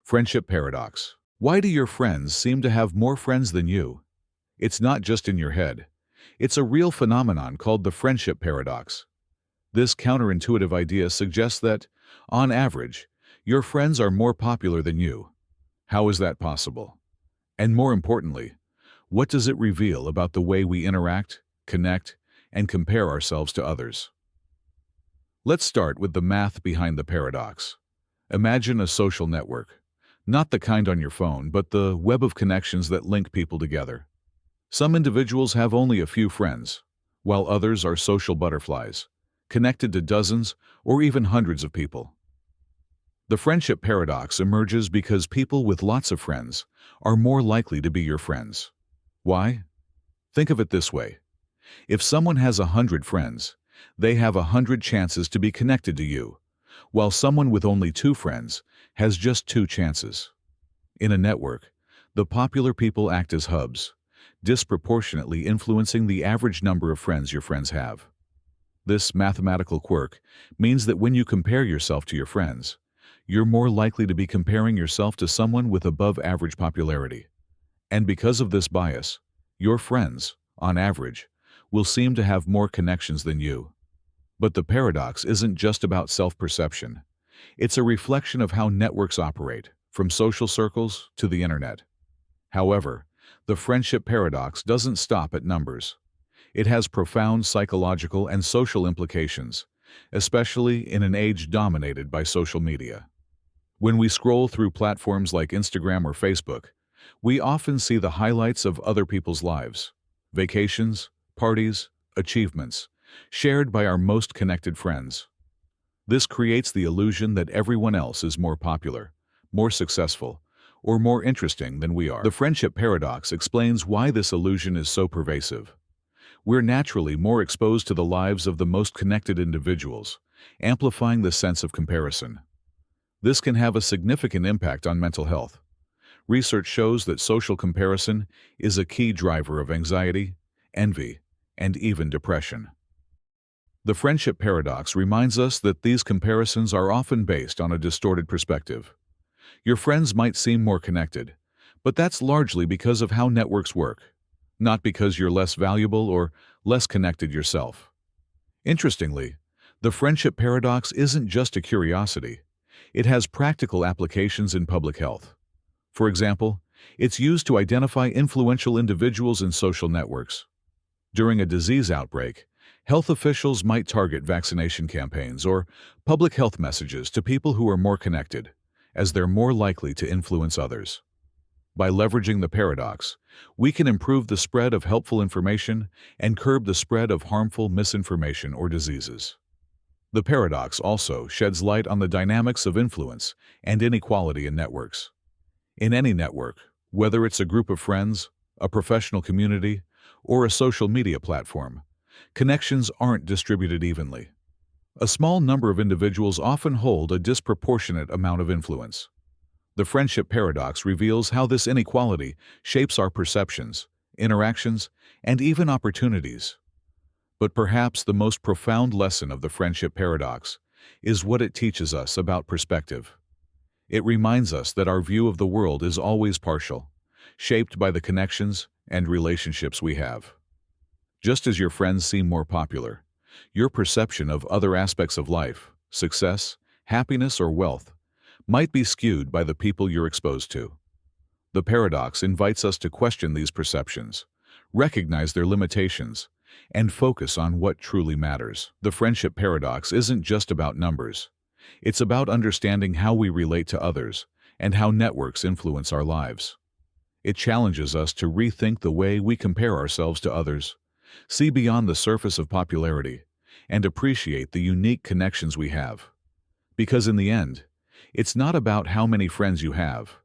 Friendship paradox. Why do your friends seem to have more friends than you? It's not just in your head. It's a real phenomenon called the friendship paradox. This counterintuitive idea suggests that, on average, your friends are more popular than you. How is that possible? And more importantly, what does it reveal about the way we interact, connect, and compare ourselves to others? Let's start with the math behind the paradox. Imagine a social network. Not the kind on your phone, but the web of connections that link people together. Some individuals have only a few friends, while others are social butterflies, connected to dozens or even hundreds of people. The friendship paradox emerges because people with lots of friends are more likely to be your friends. Why? Think of it this way. If someone has 100 friends, they have 100 chances to be connected to you, while someone with only 2 friends has just 2 chances. In a network, the popular people act as hubs, disproportionately influencing the average number of friends your friends have. This mathematical quirk means that when you compare yourself to your friends, you're more likely to be comparing yourself to someone with above-average popularity. And because of this bias, your friends, on average, will seem to have more connections than you. But the paradox isn't just about self-perception. It's a reflection of how networks operate, from social circles to the internet. However, the friendship paradox doesn't stop at numbers. It has profound psychological and social implications, especially in an age dominated by social media. When we scroll through platforms like Instagram or Facebook, we often see the highlights of other people's lives, vacations, parties, achievements, shared by our most connected friends. This creates the illusion that everyone else is more popular, more successful, or more interesting than we are. The friendship paradox explains why this illusion is so pervasive. We're naturally more exposed to the lives of the most connected individuals, amplifying the sense of comparison. This can have a significant impact on mental health. Research shows that social comparison is a key driver of anxiety, envy, and even depression. The friendship paradox reminds us that these comparisons are often based on a distorted perspective. Your friends might seem more connected, but that's largely because of how networks work, not because you're less valuable or less connected yourself. Interestingly, the friendship paradox isn't just a curiosity. It has practical applications in public health. For example, it's used to identify influential individuals in social networks. During a disease outbreak, health officials might target vaccination campaigns or public health messages to people who are more connected, as they're more likely to influence others. By leveraging the paradox, we can improve the spread of helpful information and curb the spread of harmful misinformation or diseases. The paradox also sheds light on the dynamics of influence and inequality in networks. In any network, whether it's a group of friends, a professional community, or a social media platform, connections aren't distributed evenly. A small number of individuals often hold a disproportionate amount of influence. The friendship paradox reveals how this inequality shapes our perceptions, interactions, and even opportunities. But perhaps the most profound lesson of the friendship paradox is what it teaches us about perspective. It reminds us that our view of the world is always partial, shaped by the connections and relationships we have. Just as your friends seem more popular, your perception of other aspects of life, success, happiness, or wealth, might be skewed by the people you're exposed to. The paradox invites us to question these perceptions, recognize their limitations, and focus on what truly matters. The friendship paradox isn't just about numbers. It's about understanding how we relate to others and how networks influence our lives. It challenges us to rethink the way we compare ourselves to others, see beyond the surface of popularity, and appreciate the unique connections we have. Because in the end, it's not about how many friends you have.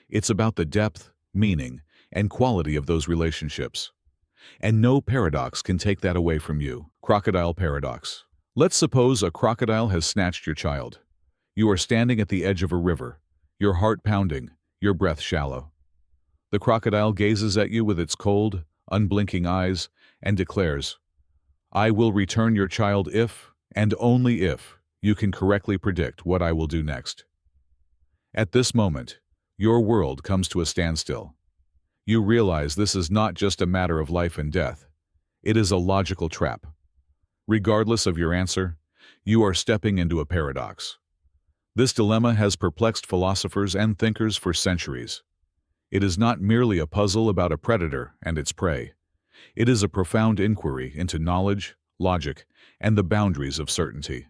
It's about the depth, meaning, and quality of those relationships. And no paradox can take that away from you. Crocodile paradox. Let's suppose a crocodile has snatched your child. You are standing at the edge of a river, your heart pounding, your breath shallow. The crocodile gazes at you with its cold, unblinking eyes and declares, "I will return your child if, and only if, you can correctly predict what I will do next." At this moment, your world comes to a standstill. You realize this is not just a matter of life and death. It is a logical trap. Regardless of your answer, you are stepping into a paradox. This dilemma has perplexed philosophers and thinkers for centuries. It is not merely a puzzle about a predator and its prey. It is a profound inquiry into knowledge, logic, and the boundaries of certainty.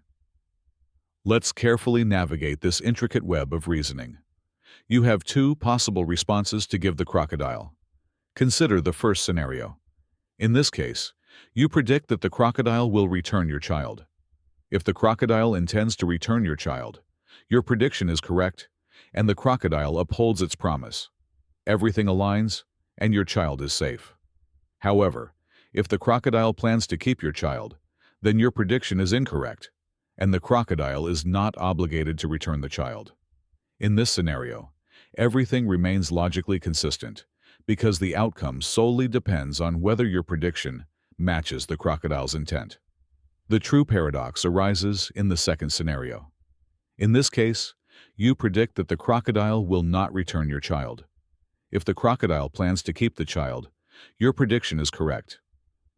Let's carefully navigate this intricate web of reasoning. You have two possible responses to give the crocodile. Consider the first scenario. In this case, you predict that the crocodile will return your child. If the crocodile intends to return your child, your prediction is correct, and the crocodile upholds its promise. Everything aligns, and your child is safe. However, if the crocodile plans to keep your child, then your prediction is incorrect, and the crocodile is not obligated to return the child. In this scenario, everything remains logically consistent, because the outcome solely depends on whether your prediction matches the crocodile's intent. The true paradox arises in the second scenario. In this case, you predict that the crocodile will not return your child. If the crocodile plans to keep the child, your prediction is correct.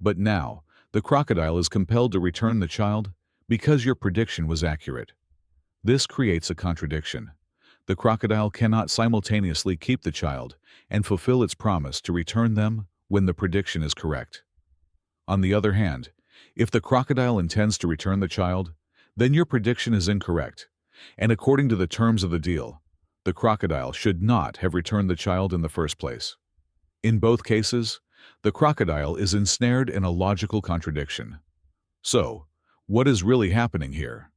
But now, the crocodile is compelled to return the child because your prediction was accurate. This creates a contradiction. The crocodile cannot simultaneously keep the child and fulfill its promise to return them when the prediction is correct. On the other hand, if the crocodile intends to return the child, then your prediction is incorrect, and according to the terms of the deal, the crocodile should not have returned the child in the first place. In both cases, the crocodile is ensnared in a logical contradiction. So, what is really happening here?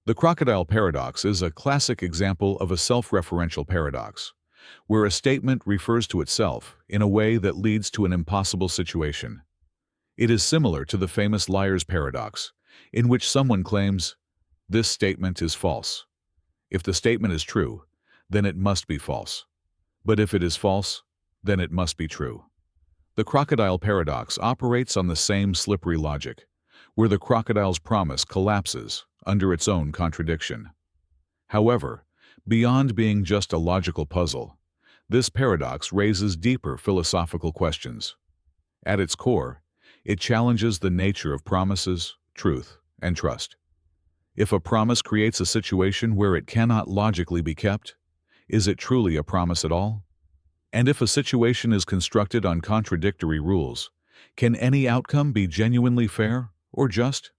The crocodile paradox is a classic example of a self-referential paradox, where a statement refers to itself in a way that leads to an impossible situation. It is similar to the famous liar's paradox, in which someone claims, "This statement is false." If the statement is true, then it must be false. But if it is false, then it must be true. The crocodile paradox operates on the same slippery logic, where the crocodile's promise collapses under its own contradiction. However, beyond being just a logical puzzle, this paradox raises deeper philosophical questions. At its core, it challenges the nature of promises, truth, and trust. If a promise creates a situation where it cannot logically be kept, is it truly a promise at all? And if a situation is constructed on contradictory rules, can any outcome be genuinely fair or just?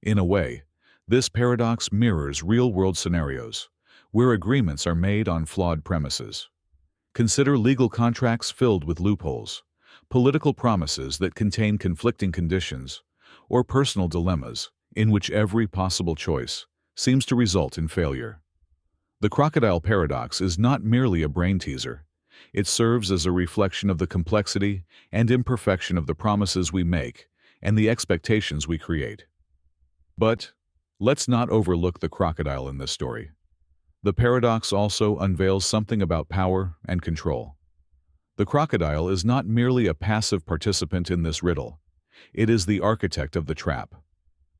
In a way, this paradox mirrors real-world scenarios, where agreements are made on flawed premises. Consider legal contracts filled with loopholes, political promises that contain conflicting conditions, or personal dilemmas in which every possible choice seems to result in failure. The crocodile paradox is not merely a brain teaser. It serves as a reflection of the complexity and imperfection of the promises we make and the expectations we create. But let's not overlook the crocodile in this story. The paradox also unveils something about power and control. The crocodile is not merely a passive participant in this riddle. It is the architect of the trap.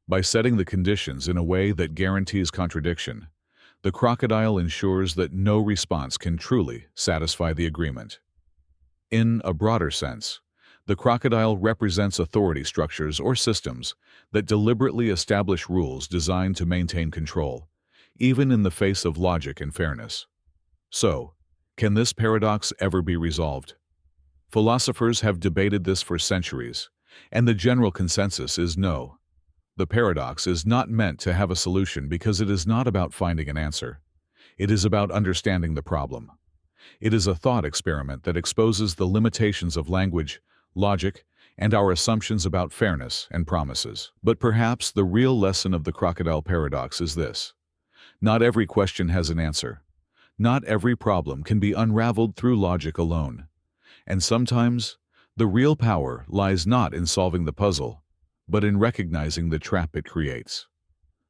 By setting the conditions in a way that guarantees contradiction, the crocodile ensures that no response can truly satisfy the agreement. In a broader sense, the crocodile represents authority structures or systems that deliberately establish rules designed to maintain control, even in the face of logic and fairness. So, can this paradox ever be resolved? Philosophers have debated this for centuries, and the general consensus is no. The paradox is not meant to have a solution because it is not about finding an answer. It is about understanding the problem. It is a thought experiment that exposes the limitations of language, logic, and our assumptions about fairness and promises. But perhaps the real lesson of the crocodile paradox is this: not every question has an answer. Not every problem can be unraveled through logic alone. And sometimes, the real power lies not in solving the puzzle, but in recognizing the trap it creates.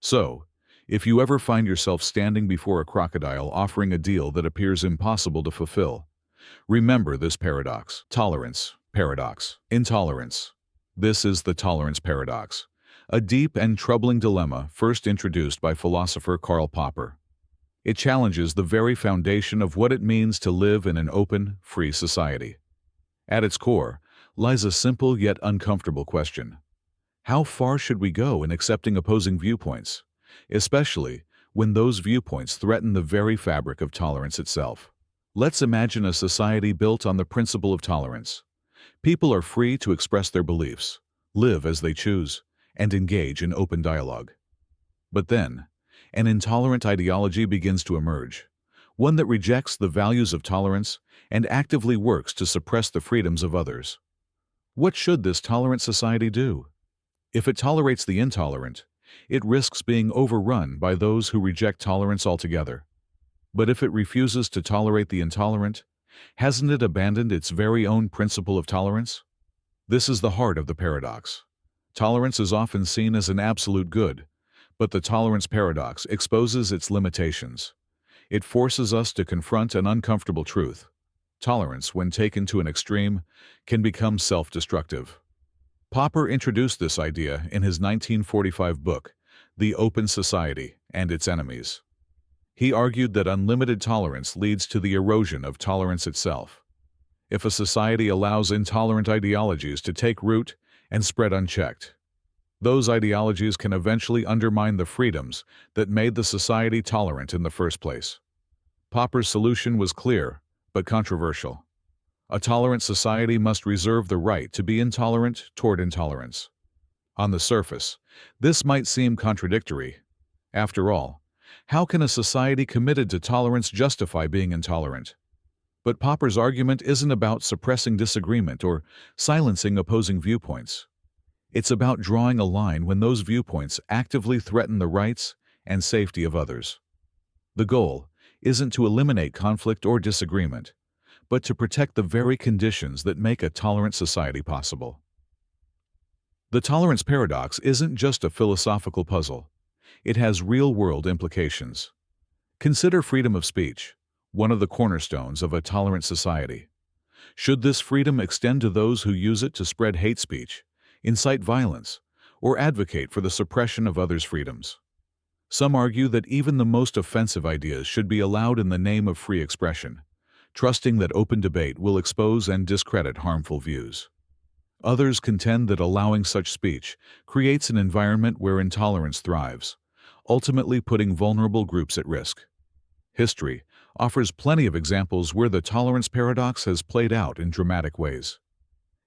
So, if you ever find yourself standing before a crocodile offering a deal that appears impossible to fulfill, remember this paradox. Tolerance, paradox, intolerance. This is the tolerance paradox, a deep and troubling dilemma first introduced by philosopher Karl Popper. It challenges the very foundation of what it means to live in an open, free society. At its core lies a simple yet uncomfortable question. How far should we go in accepting opposing viewpoints, especially when those viewpoints threaten the very fabric of tolerance itself? Let's imagine a society built on the principle of tolerance. People are free to express their beliefs, live as they choose, and engage in open dialogue. But then, an intolerant ideology begins to emerge, one that rejects the values of tolerance and actively works to suppress the freedoms of others. What should this tolerant society do? If it tolerates the intolerant, it risks being overrun by those who reject tolerance altogether. But if it refuses to tolerate the intolerant, hasn't it abandoned its very own principle of tolerance? This is the heart of the paradox. Tolerance is often seen as an absolute good, but the tolerance paradox exposes its limitations. It forces us to confront an uncomfortable truth. Tolerance, when taken to an extreme, can become self-destructive. Popper introduced this idea in his 1945 book, The Open Society and Its Enemies. He argued that unlimited tolerance leads to the erosion of tolerance itself. If a society allows intolerant ideologies to take root and spread unchecked, those ideologies can eventually undermine the freedoms that made the society tolerant in the first place. Popper's solution was clear, but controversial. A tolerant society must reserve the right to be intolerant toward intolerance. On the surface, this might seem contradictory. After all, how can a society committed to tolerance justify being intolerant? But Popper's argument isn't about suppressing disagreement or silencing opposing viewpoints. It's about drawing a line when those viewpoints actively threaten the rights and safety of others. The goal isn't to eliminate conflict or disagreement, but to protect the very conditions that make a tolerant society possible. The tolerance paradox isn't just a philosophical puzzle. It has real-world implications. Consider freedom of speech, one of the cornerstones of a tolerant society. Should this freedom extend to those who use it to spread hate speech, incite violence, or advocate for the suppression of others' freedoms? Some argue that even the most offensive ideas should be allowed in the name of free expression, trusting that open debate will expose and discredit harmful views. Others contend that allowing such speech creates an environment where intolerance thrives, ultimately putting vulnerable groups at risk. History offers plenty of examples where the tolerance paradox has played out in dramatic ways.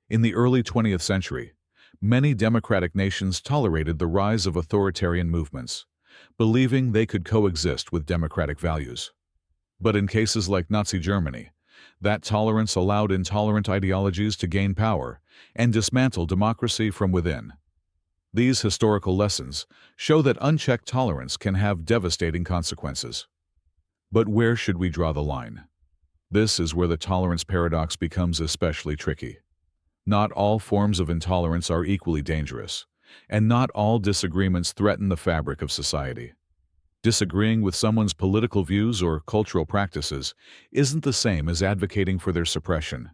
In the early 20th century, many democratic nations tolerated the rise of authoritarian movements, believing they could coexist with democratic values. But in cases like Nazi Germany, that tolerance allowed intolerant ideologies to gain power and dismantle democracy from within. These historical lessons show that unchecked tolerance can have devastating consequences. But where should we draw the line? This is where the tolerance paradox becomes especially tricky. Not all forms of intolerance are equally dangerous, and not all disagreements threaten the fabric of society. Disagreeing with someone's political views or cultural practices isn't the same as advocating for their suppression.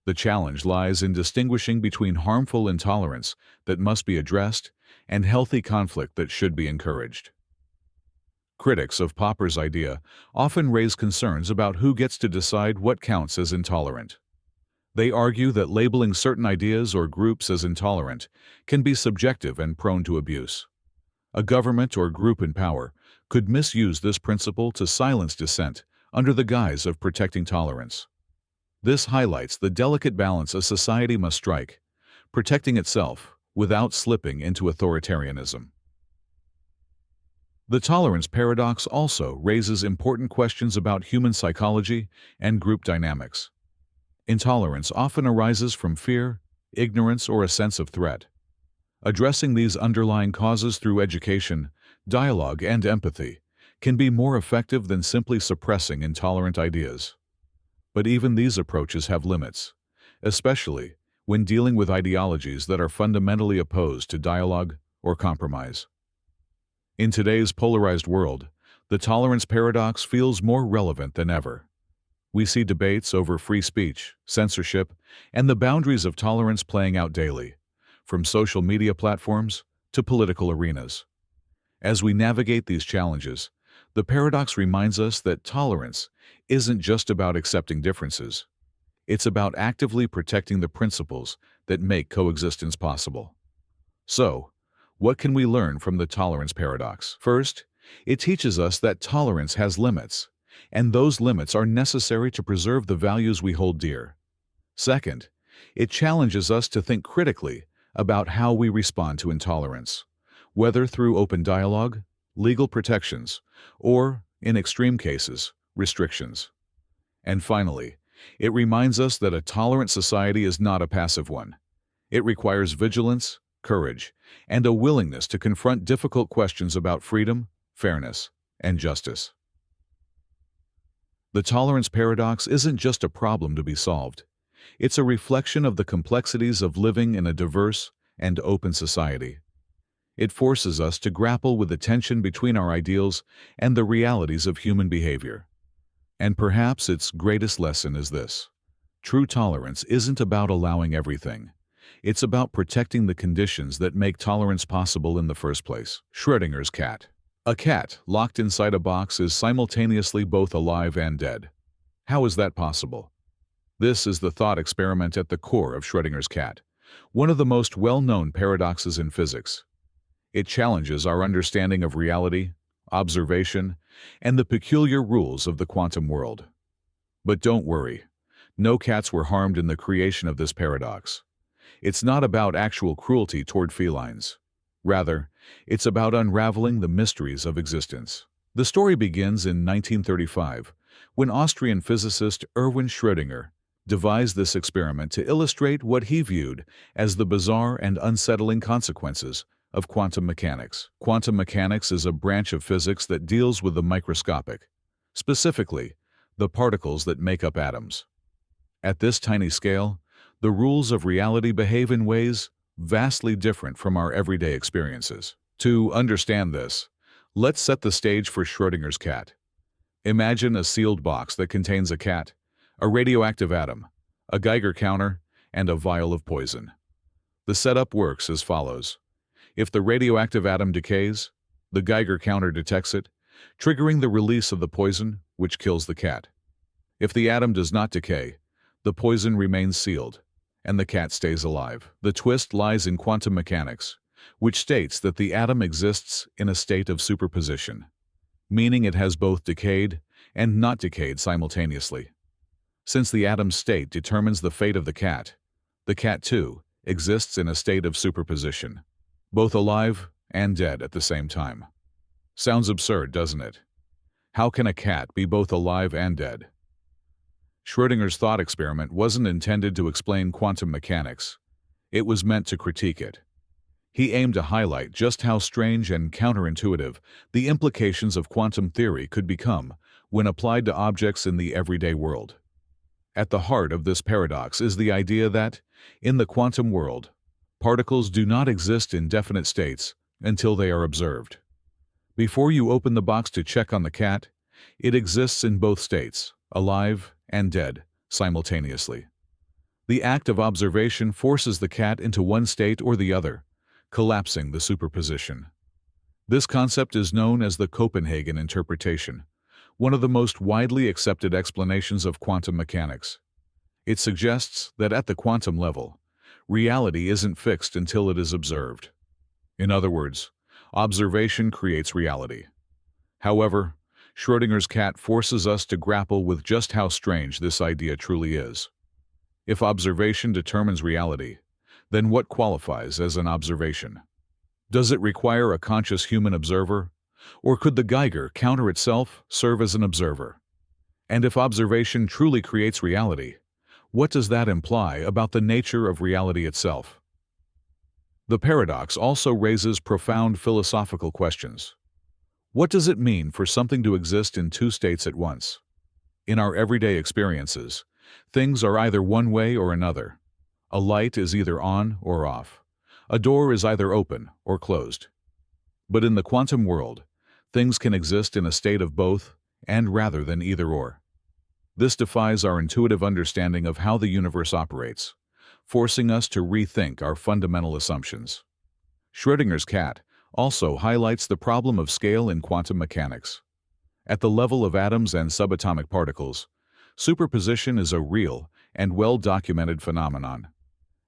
The challenge lies in distinguishing between harmful intolerance that must be addressed and healthy conflict that should be encouraged. Critics of Popper's idea often raise concerns about who gets to decide what counts as intolerant. They argue that labeling certain ideas or groups as intolerant can be subjective and prone to abuse. A government or group in power could misuse this principle to silence dissent under the guise of protecting tolerance. This highlights the delicate balance a society must strike, protecting itself without slipping into authoritarianism. The tolerance paradox also raises important questions about human psychology and group dynamics. Intolerance often arises from fear, ignorance, or a sense of threat. Addressing these underlying causes through education, dialogue, and empathy can be more effective than simply suppressing intolerant ideas. But even these approaches have limits, especially when dealing with ideologies that are fundamentally opposed to dialogue or compromise. In today's polarized world, the tolerance paradox feels more relevant than ever. We see debates over free speech, censorship, and the boundaries of tolerance playing out daily, from social media platforms to political arenas. As we navigate these challenges, The paradox reminds us that tolerance isn't just about accepting differences. It's about actively protecting the principles that make coexistence possible. So, what can we learn from the tolerance paradox? First, it teaches us that tolerance has limits, and those limits are necessary to preserve the values we hold dear. Second, it challenges us to think critically about how we respond to intolerance, whether through open dialogue, legal protections, or, in extreme cases, restrictions. And finally, it reminds us that a tolerant society is not a passive one. It requires vigilance, courage, and a willingness to confront difficult questions about freedom, fairness, and justice. The tolerance paradox isn't just a problem to be solved. It's a reflection of the complexities of living in a diverse and open society. It forces us to grapple with the tension between our ideals and the realities of human behavior. And perhaps its greatest lesson is this: true tolerance isn't about allowing everything. It's about protecting the conditions that make tolerance possible in the first place. Schrödinger's cat. A cat locked inside a box is simultaneously both alive and dead. How is that possible? This is the thought experiment at the core of Schrödinger's cat, one of the most well-known paradoxes in physics. It challenges our understanding of reality, observation, and the peculiar rules of the quantum world. But don't worry, no cats were harmed in the creation of this paradox. It's not about actual cruelty toward felines. Rather, it's about unraveling the mysteries of existence. The story begins in 1935, when Austrian physicist Erwin Schrödinger devised this experiment to illustrate what he viewed as the bizarre and unsettling consequences of quantum mechanics. Quantum mechanics is a branch of physics that deals with the microscopic, specifically, the particles that make up atoms. At this tiny scale, the rules of reality behave in ways vastly different from our everyday experiences. To understand this, let's set the stage for Schrödinger's cat. Imagine a sealed box that contains a cat, a radioactive atom, a Geiger counter, and a vial of poison. The setup works as follows. If the radioactive atom decays, the Geiger counter detects it, triggering the release of the poison, which kills the cat. If the atom does not decay, the poison remains sealed, and the cat stays alive. The twist lies in quantum mechanics, which states that the atom exists in a state of superposition, meaning it has both decayed and not decayed simultaneously. Since the atom's state determines the fate of the cat, too, exists in a state of superposition, both alive and dead at the same time. Sounds absurd, doesn't it? How can a cat be both alive and dead? Schrödinger's thought experiment wasn't intended to explain quantum mechanics. It was meant to critique it. He aimed to highlight just how strange and counterintuitive the implications of quantum theory could become when applied to objects in the everyday world. At the heart of this paradox is the idea that, in the quantum world, particles do not exist in definite states until they are observed. Before you open the box to check on the cat, it exists in both states, alive and dead, simultaneously. The act of observation forces the cat into one state or the other, collapsing the superposition. This concept is known as the Copenhagen interpretation, one of the most widely accepted explanations of quantum mechanics. It suggests that at the quantum level, reality isn't fixed until it is observed. In other words, observation creates reality. However, Schrödinger's cat forces us to grapple with just how strange this idea truly is. If observation determines reality, then what qualifies as an observation? Does it require a conscious human observer, or could the Geiger counter itself serve as an observer? And if observation truly creates reality, what does that imply about the nature of reality itself? The paradox also raises profound philosophical questions. What does it mean for something to exist in two states at once? In our everyday experiences, things are either one way or another. A light is either on or off. A door is either open or closed. But in the quantum world, things can exist in a state of both and rather than either or. This defies our intuitive understanding of how the universe operates, forcing us to rethink our fundamental assumptions. Schrödinger's cat also highlights the problem of scale in quantum mechanics. At the level of atoms and subatomic particles, superposition is a real and well-documented phenomenon.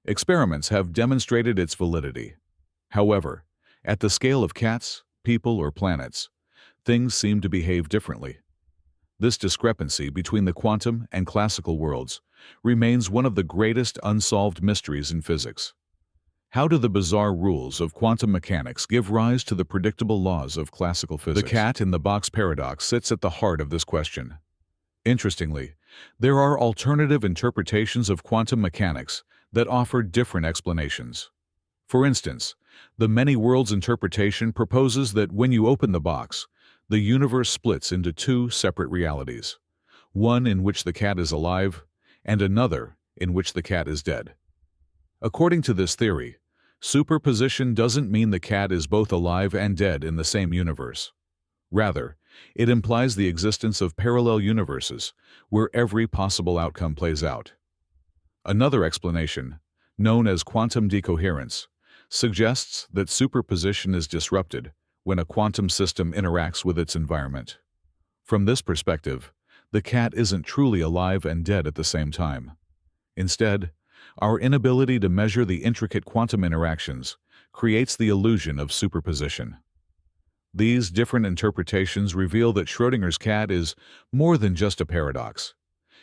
Experiments have demonstrated its validity. However, at the scale of cats, people, or planets, things seem to behave differently. This discrepancy between the quantum and classical worlds remains one of the greatest unsolved mysteries in physics. How do the bizarre rules of quantum mechanics give rise to the predictable laws of classical physics? The cat-in-the-box paradox sits at the heart of this question. Interestingly, there are alternative interpretations of quantum mechanics that offer different explanations. For instance, the many-worlds interpretation proposes that when you open the box, the universe splits into two separate realities, one in which the cat is alive and another in which the cat is dead. According to this theory, superposition doesn't mean the cat is both alive and dead in the same universe. Rather, it implies the existence of parallel universes where every possible outcome plays out. Another explanation, known as quantum decoherence, suggests that superposition is disrupted when a quantum system interacts with its environment. From this perspective, the cat isn't truly alive and dead at the same time. Instead, our inability to measure the intricate quantum interactions creates the illusion of superposition. These different interpretations reveal that Schrödinger's cat is more than just a paradox.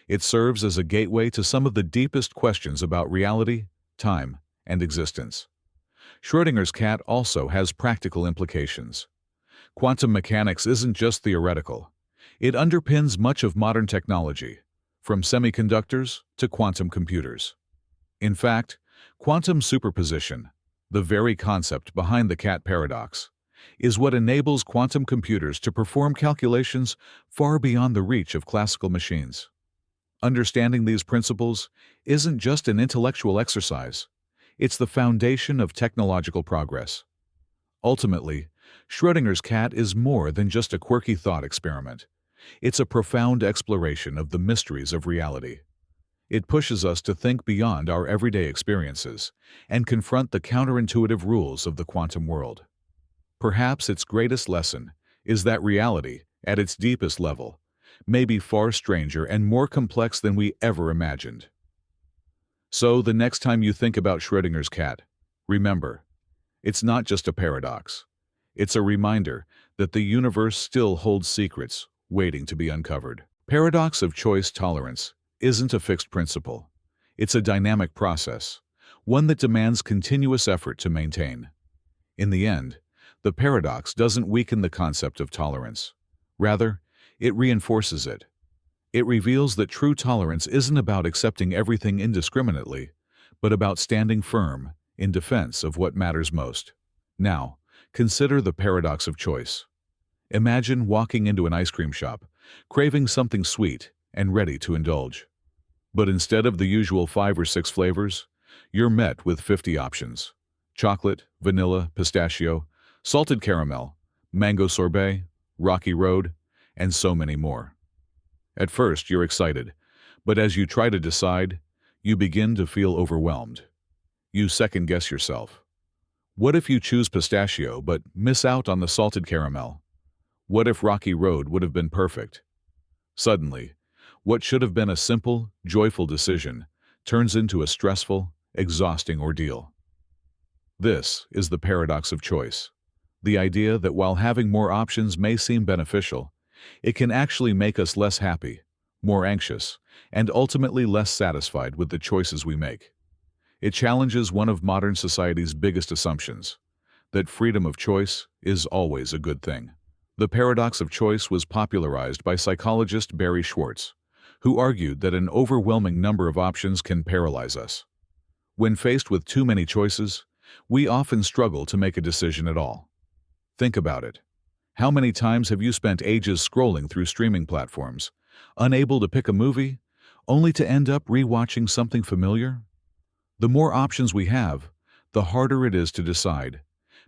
It serves as a gateway to some of the deepest questions about reality, time, and existence. Schrödinger's cat also has practical implications. Quantum mechanics isn't just theoretical. It underpins much of modern technology, from semiconductors to quantum computers. In fact, quantum superposition, the very concept behind the cat paradox, is what enables quantum computers to perform calculations far beyond the reach of classical machines. Understanding these principles isn't just an intellectual exercise. It's the foundation of technological progress. Ultimately, Schrödinger's cat is more than just a quirky thought experiment. It's a profound exploration of the mysteries of reality. It pushes us to think beyond our everyday experiences and confront the counterintuitive rules of the quantum world. Perhaps its greatest lesson is that reality, at its deepest level, may be far stranger and more complex than we ever imagined. So, the next time you think about Schrödinger's cat, remember, it's not just a paradox. It's a reminder that the universe still holds secrets waiting to be uncovered. Paradox of choice tolerance isn't a fixed principle. It's a dynamic process, one that demands continuous effort to maintain. In the end, the paradox doesn't weaken the concept of tolerance. Rather, it reinforces it. It reveals that true tolerance isn't about accepting everything indiscriminately, but about standing firm in defense of what matters most. Now, consider the paradox of choice. Imagine walking into an ice cream shop, craving something sweet and ready to indulge. But instead of the usual 5 or 6 flavors, you're met with 50 options: chocolate, vanilla, pistachio, salted caramel, mango sorbet, rocky road, and so many more. At first, you're excited, but as you try to decide, you begin to feel overwhelmed. You second-guess yourself. What if you choose pistachio but miss out on the salted caramel? What if rocky road would have been perfect? Suddenly, what should have been a simple, joyful decision turns into a stressful, exhausting ordeal. This is the paradox of choice. The idea that while having more options may seem beneficial, it can actually make us less happy, more anxious, and ultimately less satisfied with the choices we make. It challenges one of modern society's biggest assumptions, that freedom of choice is always a good thing. The paradox of choice was popularized by psychologist Barry Schwartz, who argued that an overwhelming number of options can paralyze us. When faced with too many choices, we often struggle to make a decision at all. Think about it. How many times have you spent ages scrolling through streaming platforms, unable to pick a movie, only to end up rewatching something familiar? The more options we have, the harder it is to decide,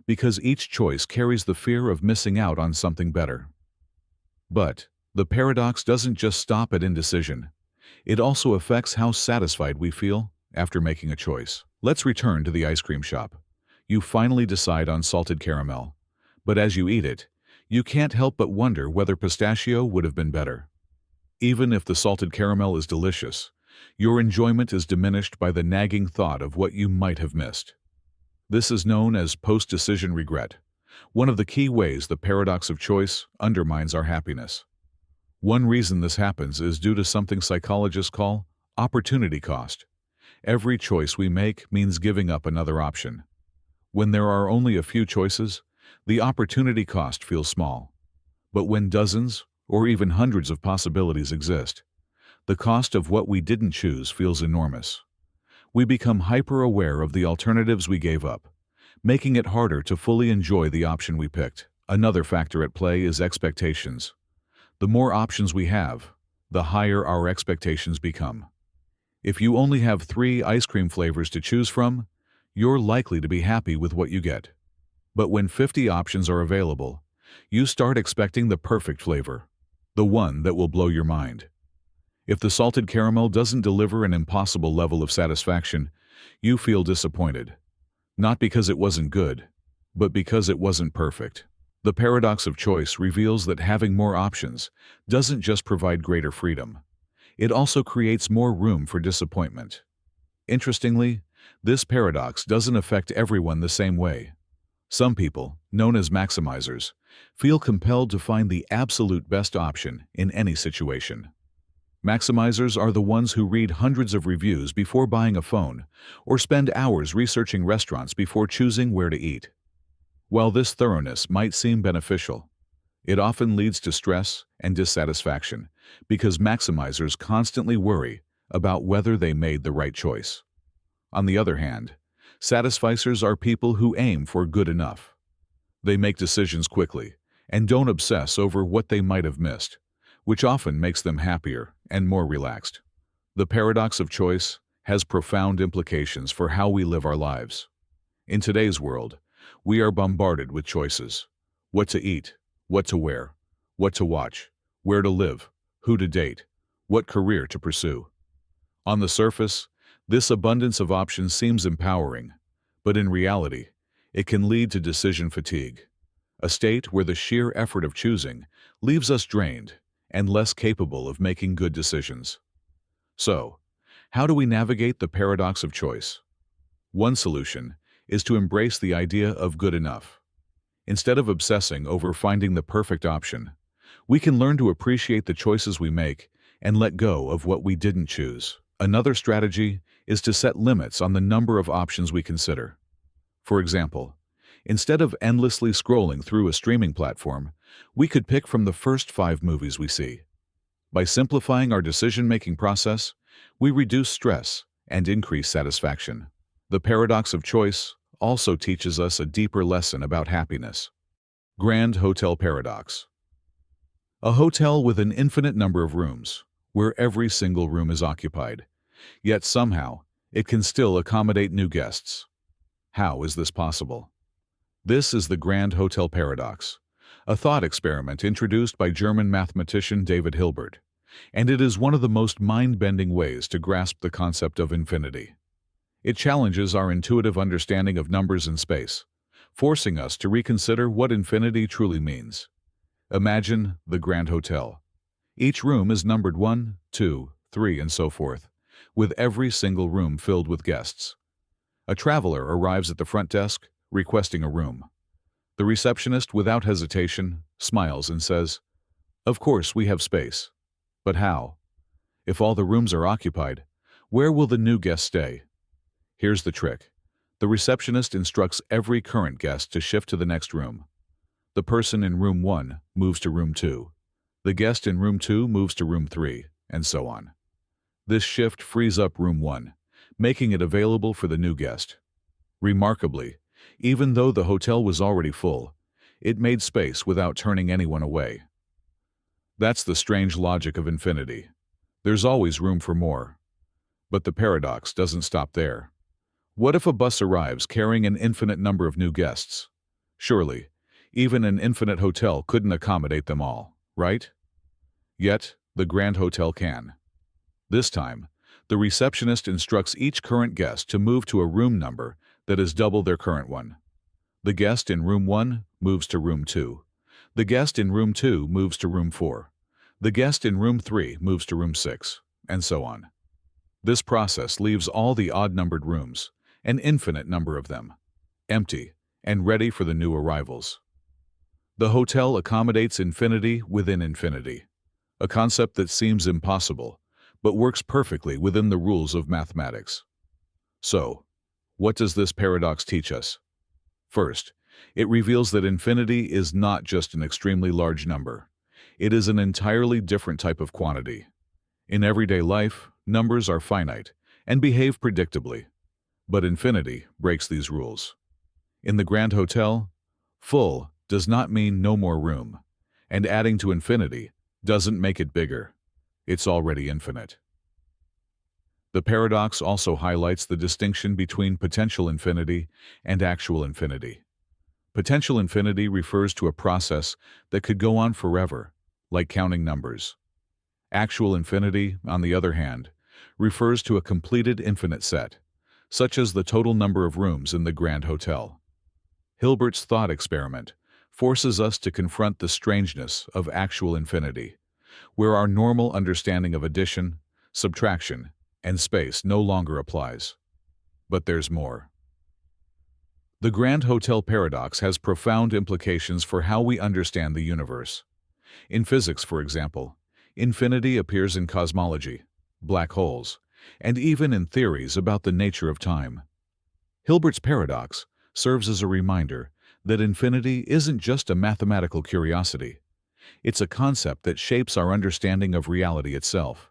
because each choice carries the fear of missing out on something better. But the paradox doesn't just stop at indecision. It also affects how satisfied we feel after making a choice. Let's return to the ice cream shop. You finally decide on salted caramel, but as you eat it, You can't help but wonder whether pistachio would have been better. Even if the salted caramel is delicious, your enjoyment is diminished by the nagging thought of what you might have missed. This is known as post-decision regret, one of the key ways the paradox of choice undermines our happiness. One reason this happens is due to something psychologists call opportunity cost. Every choice we make means giving up another option. When there are only a few choices, the opportunity cost feels small. But when dozens, or even hundreds of possibilities exist, the cost of what we didn't choose feels enormous. We become hyper-aware of the alternatives we gave up, making it harder to fully enjoy the option we picked. Another factor at play is expectations. The more options we have, the higher our expectations become. If you only have 3 ice cream flavors to choose from, you're likely to be happy with what you get. But when 50 options are available, you start expecting the perfect flavor, the one that will blow your mind. If the salted caramel doesn't deliver an impossible level of satisfaction, you feel disappointed. Not because it wasn't good, but because it wasn't perfect. The paradox of choice reveals that having more options doesn't just provide greater freedom. It also creates more room for disappointment. Interestingly, this paradox doesn't affect everyone the same way. Some people, known as maximizers, feel compelled to find the absolute best option in any situation. Maximizers are the ones who read hundreds of reviews before buying a phone or spend hours researching restaurants before choosing where to eat. While this thoroughness might seem beneficial, it often leads to stress and dissatisfaction because maximizers constantly worry about whether they made the right choice. On the other hand, satisficers are people who aim for good enough. They make decisions quickly and don't obsess over what they might have missed, which often makes them happier and more relaxed. The paradox of choice has profound implications for how we live our lives. In today's world, we are bombarded with choices: what to eat, what to wear, what to watch, where to live, who to date, what career to pursue. On the surface, this abundance of options seems empowering, but in reality, it can lead to decision fatigue, a state where the sheer effort of choosing leaves us drained and less capable of making good decisions. So, how do we navigate the paradox of choice? One solution is to embrace the idea of good enough. Instead of obsessing over finding the perfect option, we can learn to appreciate the choices we make and let go of what we didn't choose. Another strategy is to set limits on the number of options we consider. For example, instead of endlessly scrolling through a streaming platform, we could pick from the first 5 movies we see. By simplifying our decision-making process, we reduce stress and increase satisfaction. The paradox of choice also teaches us a deeper lesson about happiness. Grand Hotel Paradox. A hotel with an infinite number of rooms, where every single room is occupied, yet somehow it can still accommodate new guests. How is this possible? This is the Grand Hotel Paradox, a thought experiment introduced by German mathematician David Hilbert, and it is one of the most mind-bending ways to grasp the concept of infinity. It challenges our intuitive understanding of numbers and space, forcing us to reconsider what infinity truly means. Imagine the Grand Hotel. Each room is numbered 1, 2, 3, and so forth, with every single room filled with guests. A traveler arrives at the front desk, requesting a room. The receptionist, without hesitation, smiles and says, "Of course, we have space." But how? If all the rooms are occupied, where will the new guest stay? Here's the trick. The receptionist instructs every current guest to shift to the next room. The person in room 1 moves to room 2. The guest in room 2 moves to room 3, and so on. This shift frees up room 1, making it available for the new guest. Remarkably, even though the hotel was already full, it made space without turning anyone away. That's the strange logic of infinity. There's always room for more. But the paradox doesn't stop there. What if a bus arrives carrying an infinite number of new guests? Surely, even an infinite hotel couldn't accommodate them all, right? Yet, the Grand Hotel can. This time, the receptionist instructs each current guest to move to a room number that is double their current one. The guest in room 1 moves to room 2. The guest in room 2 moves to room 4. The guest in room 3 moves to room 6, and so on. This process leaves all the odd-numbered rooms, an infinite number of them, empty and ready for the new arrivals. The hotel accommodates infinity within infinity, a concept that seems impossible, but works perfectly within the rules of mathematics. So, what does this paradox teach us? First, it reveals that infinity is not just an extremely large number. It is an entirely different type of quantity. In everyday life, numbers are finite and behave predictably, but infinity breaks these rules. In the Grand Hotel, full does not mean no more room, and adding to infinity doesn't make it bigger. It's already infinite. The paradox also highlights the distinction between potential infinity and actual infinity. Potential infinity refers to a process that could go on forever, like counting numbers. Actual infinity, on the other hand, refers to a completed infinite set, such as the total number of rooms in the Grand Hotel. Hilbert's thought experiment forces us to confront the strangeness of actual infinity, where our normal understanding of addition, subtraction, and space no longer applies. But there's more. The Grand Hotel paradox has profound implications for how we understand the universe. In physics, for example, infinity appears in cosmology, black holes, and even in theories about the nature of time. Hilbert's paradox serves as a reminder that infinity isn't just a mathematical curiosity. It's a concept that shapes our understanding of reality itself.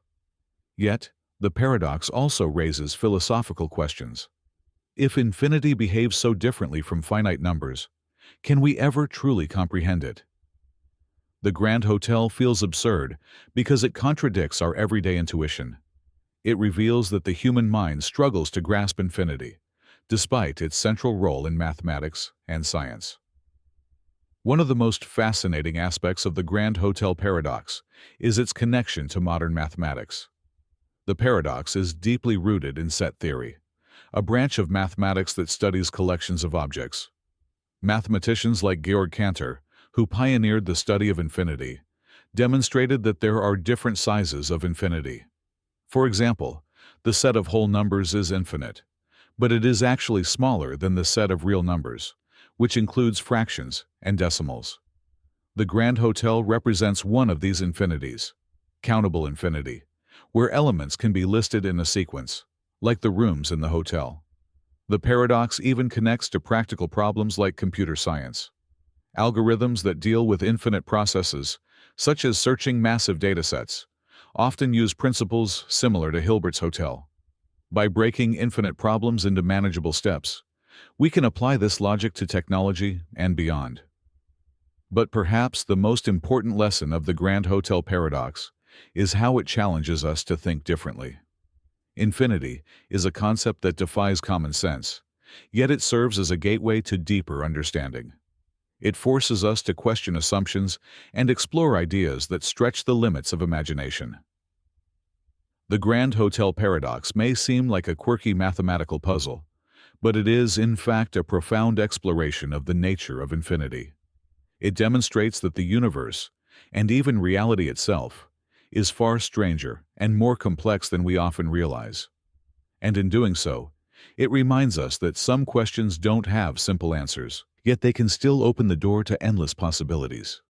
Yet, the paradox also raises philosophical questions. If infinity behaves so differently from finite numbers, can we ever truly comprehend it? The Grand Hotel feels absurd because it contradicts our everyday intuition. It reveals that the human mind struggles to grasp infinity, despite its central role in mathematics and science. One of the most fascinating aspects of the Grand Hotel paradox is its connection to modern mathematics. The paradox is deeply rooted in set theory, a branch of mathematics that studies collections of objects. Mathematicians like Georg Cantor, who pioneered the study of infinity, demonstrated that there are different sizes of infinity. For example, the set of whole numbers is infinite, but it is actually smaller than the set of real numbers, which includes fractions and decimals. The Grand Hotel represents one of these infinities, countable infinity, where elements can be listed in a sequence, like the rooms in the hotel. The paradox even connects to practical problems like computer science. Algorithms that deal with infinite processes, such as searching massive datasets, often use principles similar to Hilbert's hotel. By breaking infinite problems into manageable steps, we can apply this logic to technology and beyond. But perhaps the most important lesson of the Grand Hotel paradox is how it challenges us to think differently. Infinity is a concept that defies common sense, yet it serves as a gateway to deeper understanding. It forces us to question assumptions and explore ideas that stretch the limits of imagination. The Grand Hotel paradox may seem like a quirky mathematical puzzle, but it is, in fact, a profound exploration of the nature of infinity. It demonstrates that the universe, and even reality itself, is far stranger and more complex than we often realize. And in doing so, it reminds us that some questions don't have simple answers, yet they can still open the door to endless possibilities.